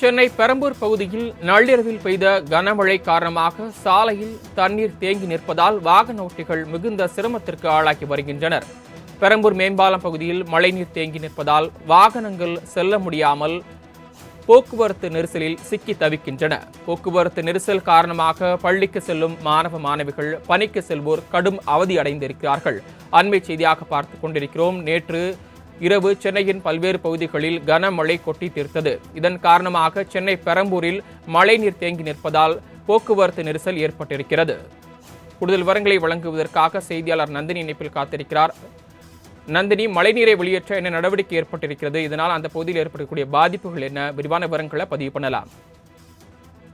சென்னை பெரம்பூர் பகுதியில் நள்ளிரவில் பெய்த கனமழை காரணமாக சாலையில் தண்ணீர் தேங்கி நிற்பதால் வாகன ஓட்டிகள் மிகுந்த சிரமத்திற்கு ஆளாக்கி வருகின்றனர். பெரம்பூர் மேம்பாலம் பகுதியில் மழைநீர் தேங்கி நிற்பதால் வாகனங்கள் செல்ல முடியாமல் போக்குவரத்து நெரிசலில் சிக்கி தவிக்கின்றன. போக்குவரத்து நெரிசல் காரணமாக பள்ளிக்கு செல்லும் மாணவ மாணவிகள், பணிக்கு செல்வோர் கடும் அவதி அடைந்திருக்கிறார்கள். அண்மை செய்தியாக பார்த்துக் கொண்டிருக்கிறோம். நேற்று இரவு சென்னையின் பல்வேறு பகுதிகளில் கனமழை கொட்டி தீர்த்தது. இதன் காரணமாக சென்னை பெரம்பூரில் மழைநீர் தேங்கி நிற்பதால் போக்குவரத்து நெரிசல் ஏற்பட்டிருக்கிறது. கூடுதல் விவரங்களை வழங்குவதற்காக செய்தியாளர் நந்தினி இணைப்பில் காத்திருக்கிறார். நந்தினி, மழைநீரை வெளியேற்ற என்ன நடவடிக்கை ஏற்பட்டிருக்கிறது? இதனால் அந்த பகுதியில் ஏற்படக்கூடிய பாதிப்புகள் என்ன? விரிவான விவரங்களை பதிவு பண்ணலாம்.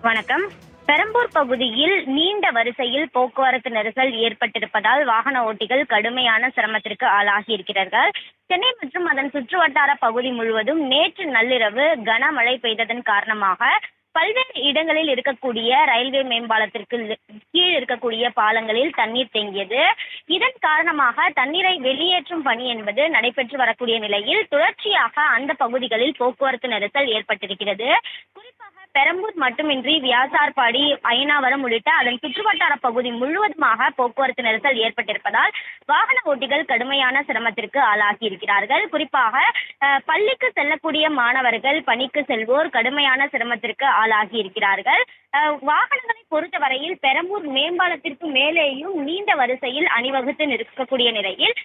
வணக்கம். பெரம்பூர் பகுதியில் நீண்ட வரிசையில் போக்குவரத்து நெரிசல் ஏற்பட்டிருப்பதால் வாகன ஓட்டிகள் கடுமையான சிரமத்திற்கு ஆளாகி இருக்கிறார்கள். சென்னை மற்றும் அதன் சுற்றுவட்டார பகுதி முழுவதும் நேற்று நள்ளிரவு கனமழை பெய்ததன் காரணமாக பல்வேறு இடங்களில் இருக்கக்கூடிய ரயில்வே மேம்பாலத்திற்கு கீழ் இருக்கக்கூடிய பாலங்களில் தண்ணீர் தேங்கியது. இதன் காரணமாக தண்ணீரை வெளியேற்றும் பணி என்பது நடைபெற்று வரக்கூடிய நிலையில் தொடர்ச்சியாக அந்த பகுதிகளில் போக்குவரத்து நெரிசல் ஏற்பட்டிருக்கிறது. குறிப்பாக பெரம்பூர் மட்டுமின்றி வியாசார்பாடி, அயனாவரம் உள்ளிட்ட அதன் சுற்றுவட்டார பகுதி முழுவதுமாக போக்குவரத்து நெரிசல் ஏற்பட்டிருப்பதால் வாகன ஓட்டிகள் கடுமையான சிரமத்திற்கு ஆளாகி இருக்கிறார்கள். குறிப்பாக பள்ளிக்கு செல்லக்கூடிய மாணவர்கள், பணிக்கு செல்வோர் கடுமையான சிரமத்திற்கு ஆளாகி இருக்கிறார்கள். வாகனங்களை பொறுத்தவரையில் பெரம்பூர் மேம்பாலத்திற்கு மேலேயும் நீண்ட வரிசையில் அணிவகுத்து நிற்கக்கூடிய நிலையில்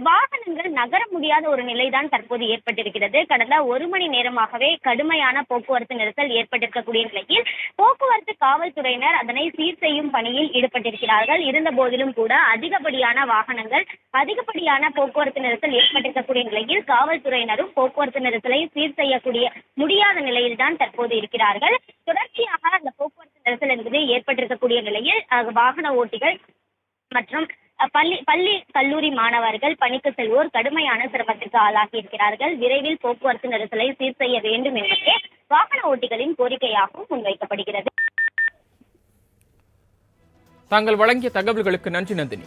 வாகனங்கள் நகர முடியாத ஒரு நிலைதான் தற்போது ஏற்பட்டிருக்கிறது. கடந்த 1 மணி நேரமாகவே கடுமையான போக்குவரத்து நெரிசல் ஏற்பட்டிருக்கக்கூடிய நிலையில் போக்குவரத்து காவல்துறையினர் அதனை சீர் செய்யும் பணியில் ஈடுபட்டிருக்கிறார்கள். இருந்த போதிலும் கூட அதிகப்படியான வாகனங்கள், அதிகப்படியான போக்குவரத்து நெரிசல் ஏற்பட்டிருக்கக்கூடிய நிலையில் காவல்துறையினரும் போக்குவரத்து நெரிசலை சீர் செய்யக்கூடிய முடியாத நிலையில்தான் தற்போது இருக்கிறார்கள். தொடர்ச்சியாக அந்த போக்குவரத்து நெரிசல் என்பது ஏற்பட்டிருக்கக்கூடிய நிலையில் வாகன ஓட்டிகள் மற்றும் பள்ளி கல்லூரி மாணவர்கள், பணிக்கு செல்வோர் கடுமையான சிரமத்திற்கு ஆளாகி இருக்கிறார்கள். விரைவில் போக்குவரத்து நெரிசலை சீர் செய்ய வேண்டும் என்பதே வாகன ஓட்டிகளின் கோரிக்கையாகவும் முன்வைக்கப்படுகிறது. தாங்கள் வழங்கிய தகவல்களுக்கு நன்றி நந்தினி.